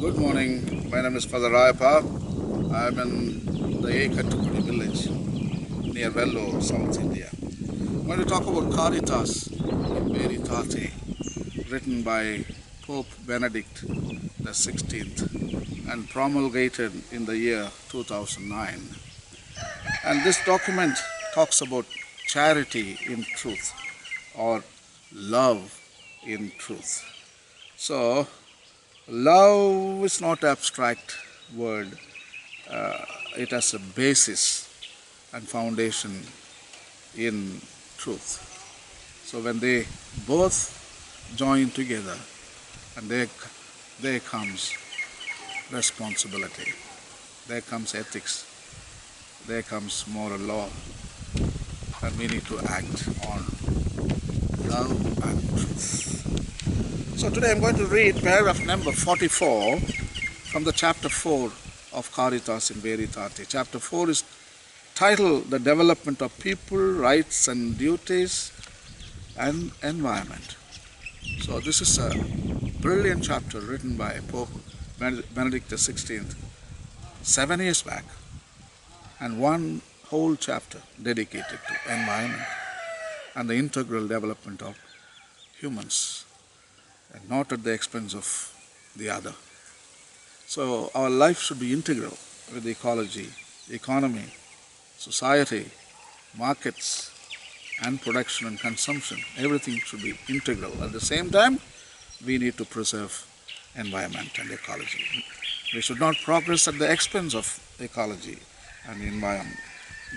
Good morning. My name is Father Rayappa. I'm in the Ekatupudi village near Vellore, South India. I'm going to talk about Caritas in Veritate, written by Pope Benedict the 16th and promulgated in the year 2009. And this document talks about charity in truth or love in truth. So, love is not abstract word. It has a basis and foundation in truth. So when they both join together, and there comes responsibility, there comes ethics, there comes moral law, and we need to act on love and truth. So today I'm going to read paragraph number 44 from the chapter 4 of Caritas in Veritate. Chapter 4 is titled The Development of People, Rights and Duties and Environment. So this is a brilliant chapter written by Pope Benedict the 16th 7 years back, and one whole chapter dedicated to environment and the integral development of humans, and not at the expense of the other. So our life should be integral with the ecology, economy, society, markets, and production and consumption. Everything should be integral. At the same time, we need to preserve environment and ecology. We should not progress at the expense of ecology and environment,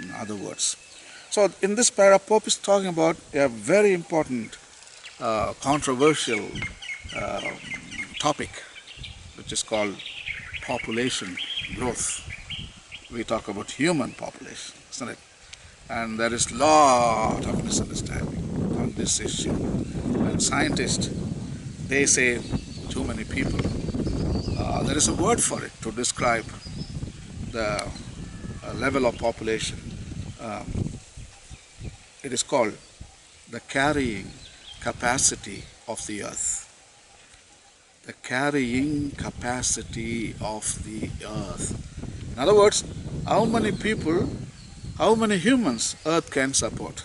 in other words. So in this paragraph, Pope is talking about a very important controversial topic, which is called population growth. We talk about human population, isn't it? And there is a lot of misunderstanding on this issue. And scientists, they say too many people. There is a word for it to describe the level of population. It is called the carrying capacity of the earth. The carrying capacity of the earth. In other words, how many people, how many humans earth can support,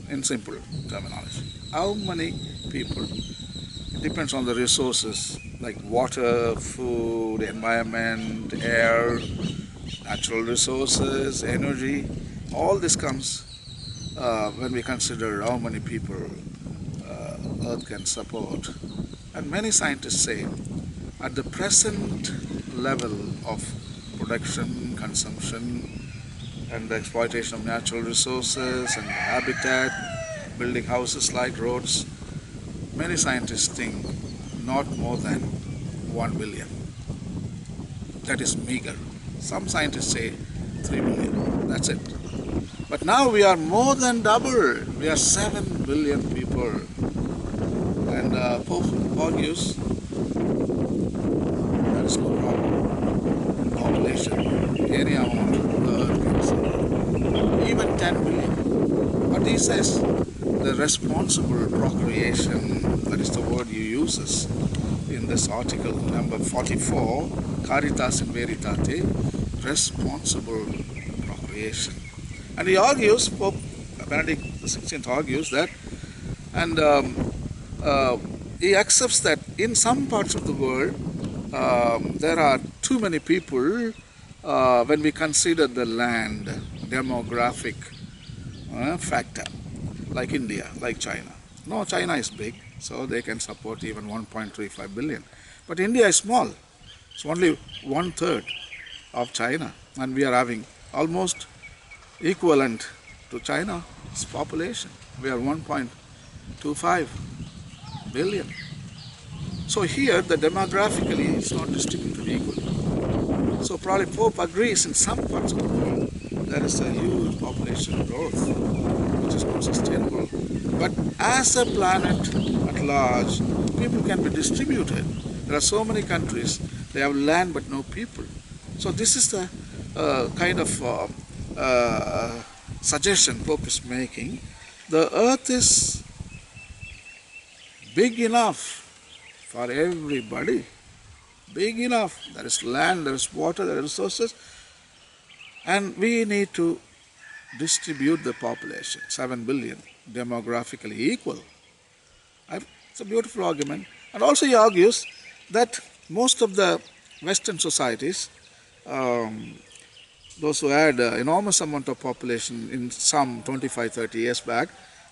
in simple terminology. How many people? It depends on the resources like water, food, environment, air, natural resources, energy. All this comes when we consider how many people earth can support. And many scientists say at the present level of production, consumption, and the exploitation of natural resources and habitat, building houses like roads, many scientists think not more than 1 billion. That is meager. Some scientists say 3 billion. That's it. But now we are more than double. We are 7 billion people. And Pope argues there is no problem. Population, area amount of Earth, even 10 billion. But he says the responsible procreation, that is the word he uses in this article, number 44, Caritas in Veritate, responsible procreation. And he argues, Pope Benedict XVI argues that, and he accepts that in some parts of the world there are too many people when we consider the land demographic factor, like India, like China. No, China is big, so they can support even 1.35 billion. But India is small. It's only 1/3 of China, and we are having almost equivalent to China's population. We are 1.25 billion. So here the demographically is not distributed equally. So probably Pope agrees in some parts of the world there is a huge population growth which is not sustainable. But as a planet at large, people can be distributed. There are so many countries, they have land but no people. So this is the kind of suggestion Pope is making. The earth is big enough for everybody, big enough. There is land, there is water, there are resources, and we need to distribute the population, 7 billion, demographically equal. It's a beautiful argument. And also he argues that most of the Western societies, those who had an enormous amount of population in some 25, 30 years back,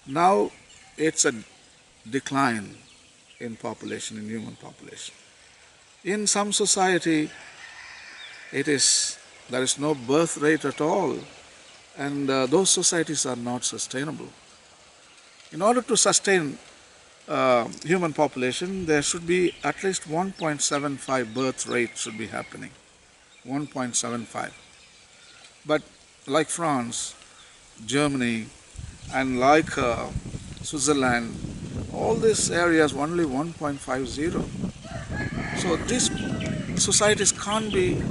now it's a decline in population, in human population. In some society, there is no birth rate at all, and those societies are not sustainable. In order to sustain human population, there should be at least 1.75 birth rate should be happening, 1.75. But like France, Germany, and like Switzerland, all these areas only 1.50. So these societies can't be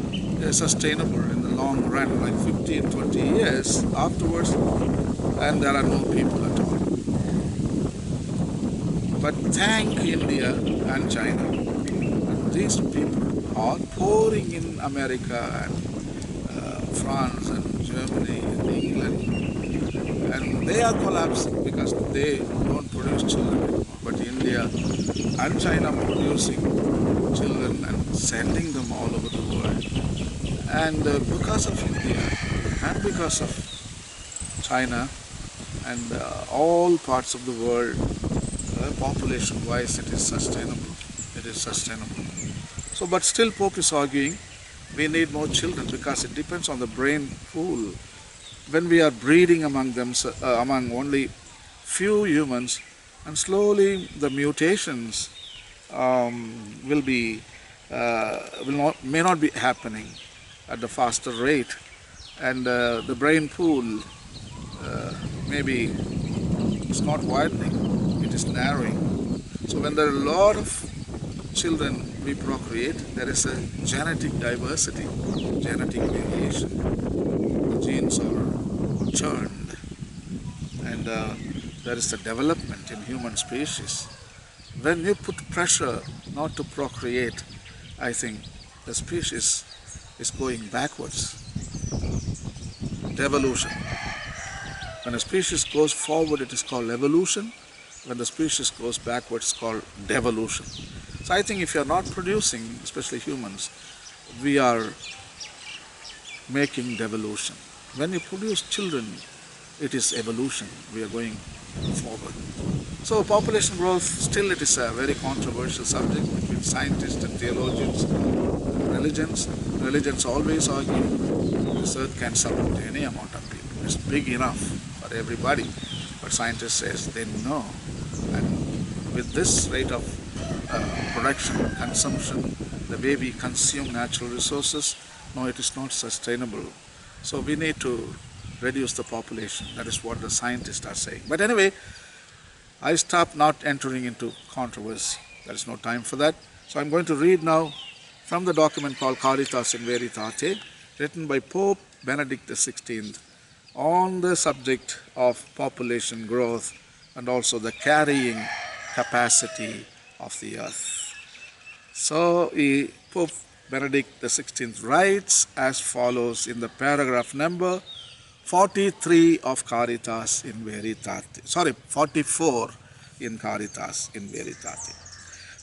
sustainable in the long run, like 15, 20 years afterwards, and there are no people at all. But thank India and China, and these people are pouring in America and France and Germany and England, and they are collapsing because they don't produce children anymore. But India and China producing children and sending them all over the world. And because of India and because of China and all parts of the world, population-wise, it is sustainable. It is sustainable. So, but still Pope is arguing we need more children because it depends on the brain pool. When we are breeding among them, among only few humans, and slowly the mutations may not be happening at the faster rate, and the brain pool maybe is not widening, it is narrowing. So when there are a lot of children we procreate, there is a genetic diversity, genetic variation. The genes are churned, and there is a development in human species. When you put pressure not to procreate, I think the species is going backwards. Devolution. When a species goes forward, it is called evolution. When the species goes backwards, it's called devolution. So I think if you are not producing, especially humans, we are making devolution. When you produce children, it is evolution. We are going forward. So population growth, still it is a very controversial subject between scientists and theologians, religions. Religions always argue this earth can support any amount of people. It's big enough for everybody. But scientists says they know. And with this rate of production, consumption, the way we consume natural resources, no, it is not sustainable. So we need to reduce the population. That is what the scientists are saying. But anyway, I stop not entering into controversy. There is no time for that. So I'm going to read now from the document called Caritas in Veritate, written by Pope Benedict XVI on the subject of population growth and also the carrying capacity of the earth. So Pope Benedict XVI writes as follows in the paragraph number 43 of Caritas in Veritate. 44 in Caritas in Veritate.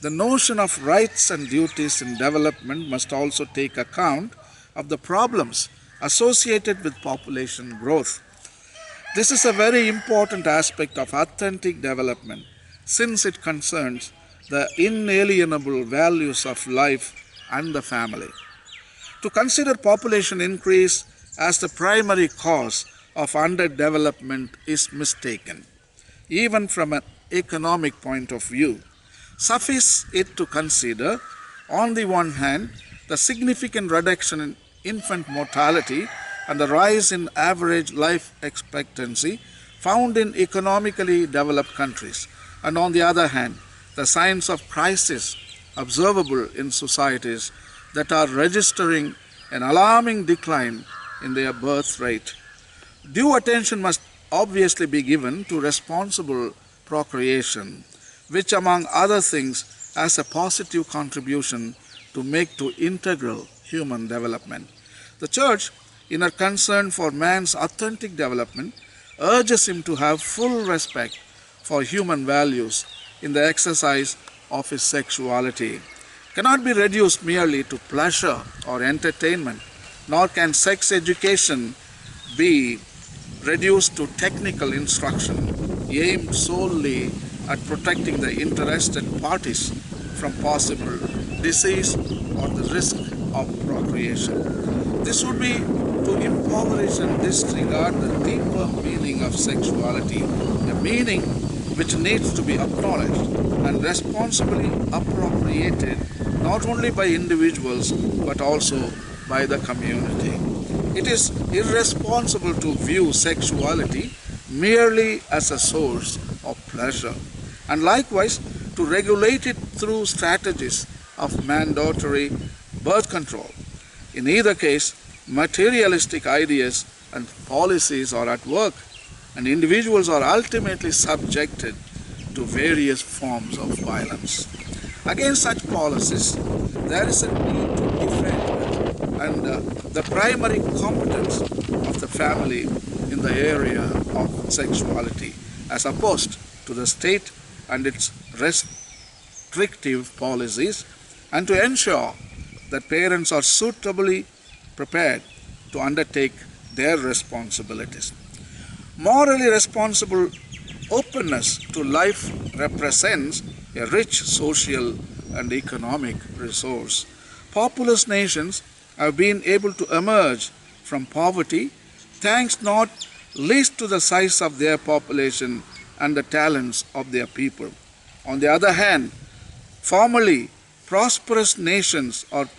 The notion of rights and duties in development must also take account of the problems associated with population growth. This is a very important aspect of authentic development since it concerns the inalienable values of life and the family. To consider population increase as the primary cause of underdevelopment is mistaken, even from an economic point of view. Suffice it to consider, on the one hand, the significant reduction in infant mortality and the rise in average life expectancy found in economically developed countries, and on the other hand, the signs of crisis observable in societies that are registering an alarming decline in their birth rate. Due attention must obviously be given to responsible procreation, which among other things has a positive contribution to make to integral human development. The Church, in her concern for man's authentic development, urges him to have full respect for human values in the exercise of his sexuality. Cannot be reduced merely to pleasure or entertainment, nor can sex education be reduced to technical instruction aimed solely at protecting the interested parties from possible disease or the risk of procreation. This would be to impoverish and disregard the deeper meaning of sexuality, a meaning which needs to be acknowledged and responsibly appropriated not only by individuals but also by the community. It is irresponsible to view sexuality merely as a source of pleasure, and likewise to regulate it through strategies of mandatory birth control. In either case, materialistic ideas and policies are at work, and individuals are ultimately subjected to various forms of violence. Against such policies, there is a need to defend and the primary competence of the family in the area of sexuality, as opposed to the state and its restrictive policies, and to ensure that parents are suitably prepared to undertake their responsibilities. Morally responsible openness to life represents a rich social and economic resource. Populous nations have been able to emerge from poverty thanks not least to the size of their population and the talents of their people. On the other hand, formerly prosperous nations are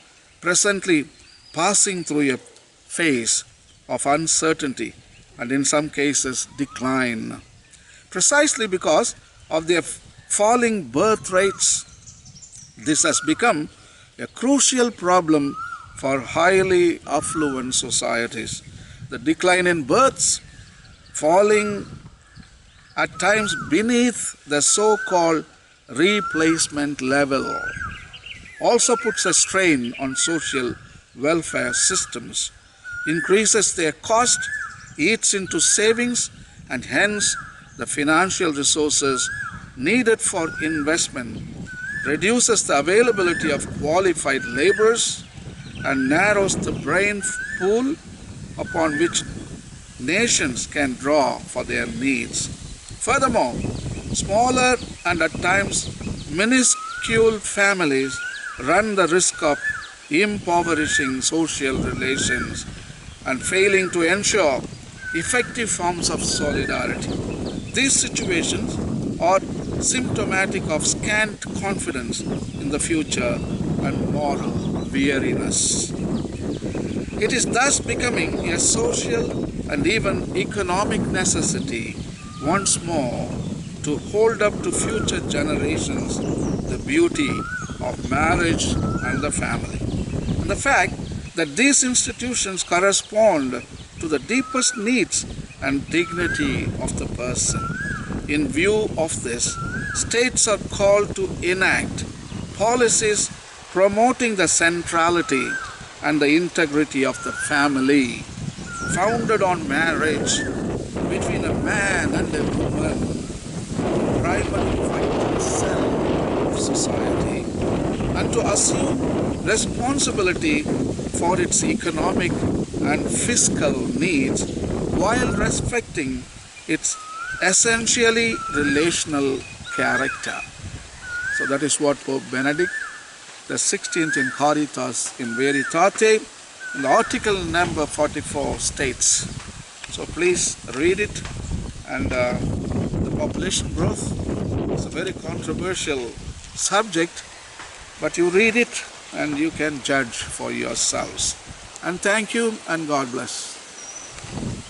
presently passing through a phase of uncertainty and in some cases decline. Precisely because of their falling birth rates, this has become a crucial problem for highly affluent societies. The decline in births, falling at times beneath the so-called replacement level, also puts a strain on social welfare systems, increases their cost, eats into savings, and hence the financial resources needed for investment, reduces the availability of qualified laborers, and narrows the brain pool upon which nations can draw for their needs. Furthermore, smaller and at times minuscule families run the risk of impoverishing social relations and failing to ensure effective forms of solidarity. These situations are symptomatic of scant confidence in the future and moral weariness. It is thus becoming a social and even economic necessity once more to hold up to future generations the beauty of marriage and the family, and the fact that these institutions correspond to the deepest needs and dignity of the person. In view of this, states are called to enact policies promoting the centrality and the integrity of the family, founded on marriage between a man and a woman, primary vital cell of society, and to assume responsibility for its economic and fiscal needs while respecting its essentially relational character. So that is what Pope Benedict the 16th in Caritas in Veritate in the article number 44 states. So please read it. And the population growth is a very controversial subject, but you read it and you can judge for yourselves. And thank you and God bless.